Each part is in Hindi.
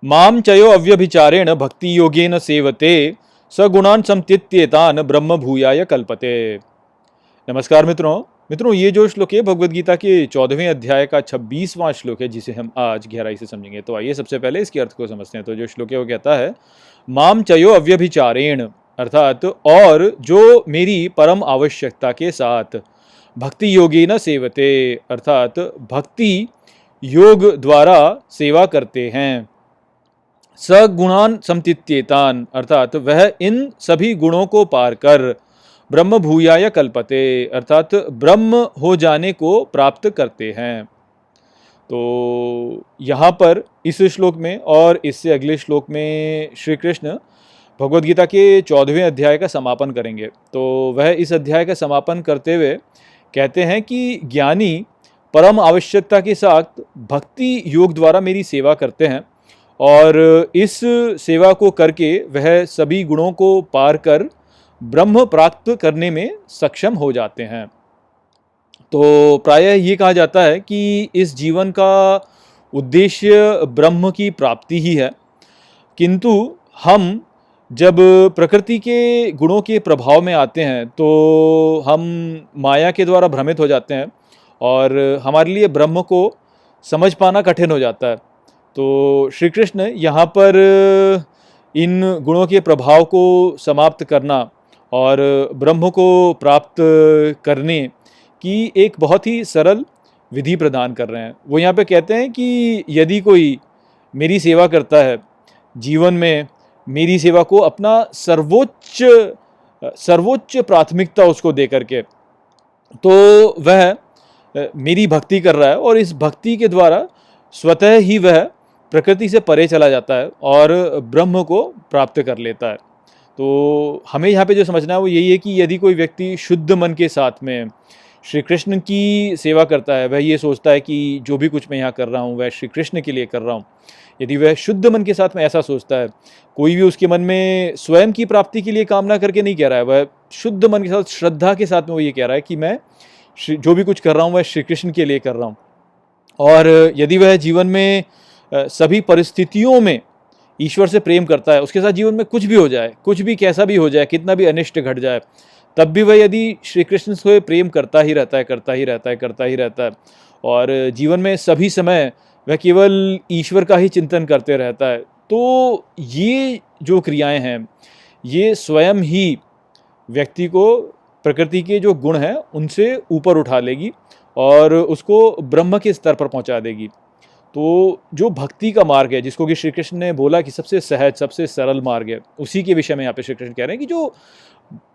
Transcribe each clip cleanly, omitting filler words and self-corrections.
माम चयो अव्यभिचारेण भक्ति योगेन सेवते सगुणान समतीत्येतान ब्रह्म भूयाय कल्पते। नमस्कार मित्रों, ये जो श्लोक है भगवद गीता के 14वें अध्याय का 26वां श्लोक है, जिसे हम आज गहराई से समझेंगे। तो आइए सबसे पहले इसके अर्थ को समझते हैं। तो जो श्लोक है वो कहता है, माम चयो अव्यभिचारेण, अर्थात और जो मेरी परम आवश्यकता के साथ, भक्ति योगी न सेवते, अर्थात भक्ति योग द्वारा सेवा करते हैं, सगुणान समतीत्येतान, अर्थात वह इन सभी गुणों को पार कर ब्रह्म भूयाय कल्पते, अर्थात ब्रह्म हो जाने को प्राप्त करते हैं। तो यहाँ पर इस श्लोक में और इससे अगले श्लोक में श्री कृष्ण भगवद गीता के 14वें अध्याय का समापन करेंगे। तो वह इस अध्याय का समापन करते हुए कहते हैं कि ज्ञानी परम आवश्यकता के साथ भक्ति योग द्वारा मेरी सेवा करते हैं और इस सेवा को करके वह सभी गुणों को पार कर ब्रह्म प्राप्त करने में सक्षम हो जाते हैं। तो प्रायः ये कहा जाता है कि इस जीवन का उद्देश्य ब्रह्म की प्राप्ति ही है, किंतु हम जब प्रकृति के गुणों के प्रभाव में आते हैं तो हम माया के द्वारा भ्रमित हो जाते हैं और हमारे लिए ब्रह्म को समझ पाना कठिन हो जाता है। तो श्री कृष्ण यहाँ पर इन गुणों के प्रभाव को समाप्त करना और ब्रह्म को प्राप्त करने की एक बहुत ही सरल विधि प्रदान कर रहे हैं। वो यहाँ पे कहते हैं कि यदि कोई मेरी सेवा करता है, जीवन में मेरी सेवा को अपना सर्वोच्च प्राथमिकता उसको दे करके, तो वह मेरी भक्ति कर रहा है और इस भक्ति के द्वारा स्वतः ही वह प्रकृति से परे चला जाता है और ब्रह्म को प्राप्त कर लेता है। तो हमें यहाँ पे जो समझना है वो यही है कि यदि कोई व्यक्ति शुद्ध मन के साथ में श्री कृष्ण की सेवा करता है, वह ये सोचता है कि जो भी कुछ मैं यहाँ कर रहा हूँ वह श्री कृष्ण के लिए कर रहा हूँ, यदि वह शुद्ध मन के साथ में ऐसा सोचता है, कोई भी उसके मन में स्वयं की प्राप्ति के लिए कामना करके नहीं कह रहा है, वह शुद्ध मन के साथ श्रद्धा के साथ में वो ये कह रहा है कि मैं जो भी कुछ कर रहा हूँ वह श्री कृष्ण के लिए कर रहा हूँ। और यदि वह जीवन में सभी परिस्थितियों में ईश्वर से प्रेम करता है, उसके साथ जीवन में कुछ भी हो जाए, कुछ भी कैसा भी हो जाए, कितना भी अनिष्ट घट जाए, तब भी वह यदि श्री कृष्ण से प्रेम करता ही रहता है और जीवन में सभी समय वह केवल ईश्वर का ही चिंतन करते रहता है, तो ये जो क्रियाएं हैं ये स्वयं ही व्यक्ति को प्रकृति के जो गुण हैं उनसे ऊपर उठा लेगी और उसको ब्रह्म के स्तर पर पहुंचा देगी। तो जो भक्ति का मार्ग है, जिसको कि श्री कृष्ण ने बोला कि सबसे सहज सबसे सरल मार्ग है, उसी के विषय में यहाँ पे श्री कृष्ण कह रहे हैं कि जो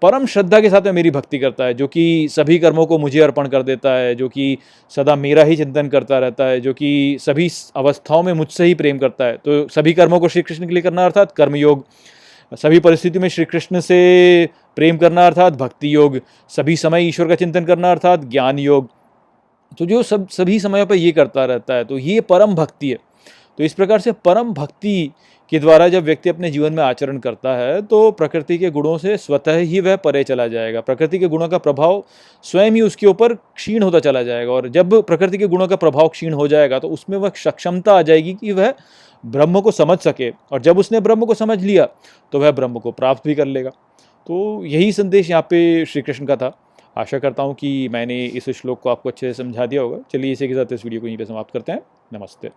परम श्रद्धा के साथ में मेरी भक्ति करता है, जो कि सभी कर्मों को मुझे अर्पण कर देता है, जो कि सदा मेरा ही चिंतन करता रहता है, जो कि सभी अवस्थाओं में मुझसे ही प्रेम करता है। तो सभी कर्मों को श्री कृष्ण के लिए करना अर्थात कर्मयोग, सभी परिस्थिति में श्री कृष्ण से प्रेम करना अर्थात भक्ति योग, सभी समय ईश्वर का चिंतन करना अर्थात ज्ञान योग। तो जो सभी समयों पर ये करता रहता है, तो ये परम भक्ति है। तो इस प्रकार से परम भक्ति के द्वारा जब व्यक्ति अपने जीवन में आचरण करता है तो प्रकृति के गुणों से स्वतः ही वह परे चला जाएगा, प्रकृति के गुणों का प्रभाव स्वयं ही उसके ऊपर क्षीण होता चला जाएगा। और जब प्रकृति के गुणों का प्रभाव क्षीण हो जाएगा तो उसमें वह सक्षमता आ जाएगी कि वह ब्रह्म को समझ सके, और जब उसने ब्रह्म को समझ लिया तो वह ब्रह्म को प्राप्त भी कर लेगा। तो यही संदेश यहाँ पे श्री कृष्ण का था। आशा करता हूँ कि मैंने इस श्लोक को आपको अच्छे से समझा दिया होगा। चलिए इसी के साथ इस वीडियो को यहीं पे समाप्त करते हैं। नमस्ते।